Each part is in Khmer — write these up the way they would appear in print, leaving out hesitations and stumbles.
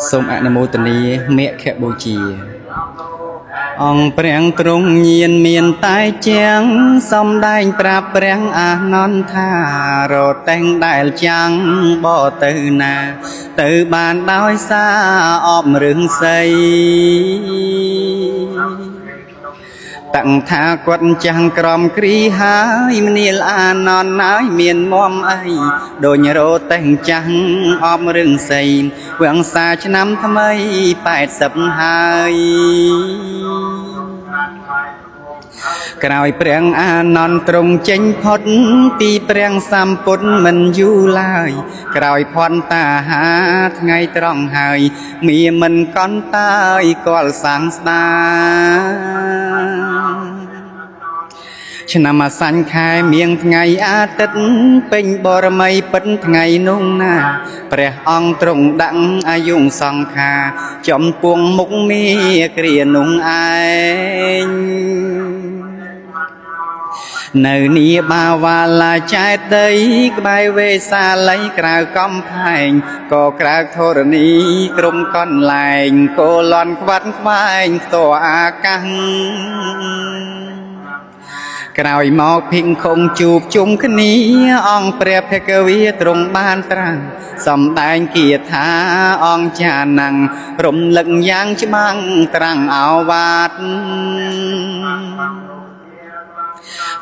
សូមអនុមោទនាមេខបូជាអង្គព្រះទ្រង់ញៀនមានតែជាងសំដែងប្រាប់ព្រះអានន្ទថារត់តែងដែលចាំងបទៅណាទៅបានដោយសារអបរឿងស័យតាំងថាគាត់ចាំងក្រំគ្រីហើយមនាលអានន្ទហើយមានមុំអីដូចរត់តែងចាំងអបរឿងស័យវង្សាឆ្នាំថ្មី80ហើយក្រោយព្រះអានន្ទទ្រង់ចេញផុតពីព្រះសម្ពុទ្ធមិនយូរឡើយក្រោយផនតាហាថ្ងៃត្រង់ហើយមាមិនកន្តើយគាល់សាំងស្ដាឆ្នាំអាសាញ់ខែមៀងថ្ងៃអាទិត្យពេញបរមីពិតថ្ងៃនោះណាព្រះអង្គទ្រង់ដាក់អាយុសង្ខារចំពោះមុខមាគ្រានោះឯងនៅនីបាវ៉ាឡាចែកដីក្បែរវេសាល័យក្រៅកំផែងក៏ក្រៅធរណីក្រុមកន្លែងកូលន់ខ្វាត់ខ្វែងផ្ទាល់អាកាសក្រោយមកភិក្ខុជួបជុំគ្នាអង្គព្រះភគវីទ្រង់បានត្រាស់សំដែងគាថាអង្គចាណੰងរំលឹកយ៉ាងច្បាំងត្រាំងឱវាទ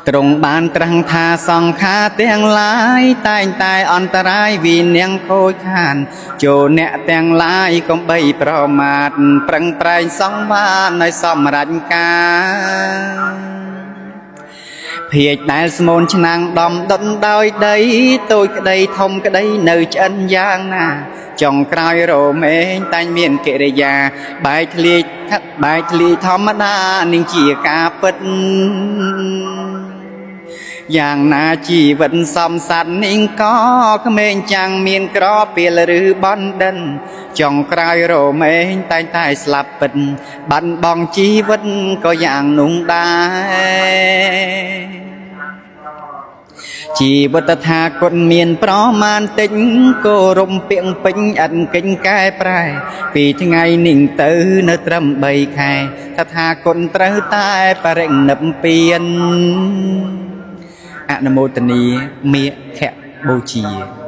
ទ្រង់បានត្រាស់ថាសង្ខារទាំងឡាយតែងតែអន្តរាយវិនាងខូចខានចូលអ្នកទាំងឡាយកុំបីប្រមាទប្រឹងប្រែងសង្វារនៅសម្រេចការភាជដែលស្មូនឆ្នាំងដំដុនដោយដីតូចក្តីធំក្តីនៅឆ្អិនយ៉ាងណាចុងក្រោយរមែងតែងមានកិរិយាបែកធ្លាយធម្មតានឹងជាការពិតយ៉ាងណាជីវិតសំសត្វនឹងក៏ក្មេងចាំងមានក្រពេលឬបណ្ឌិនចុងក្រោយរមែងតែងតែស្លាប់ពិតបាត់បង់ជីវិតក៏យ៉ាងនោះដែរជីវិតថាគុណមានប្រមាណតិចគោរមពាងពេញអិនកិញកែប្រែពីថ្ងៃនេះទៅនៅត្រឹម3ខែតថាគុណត្រូវតែបរិនិព្វានអនុមោទនាមេខបូជា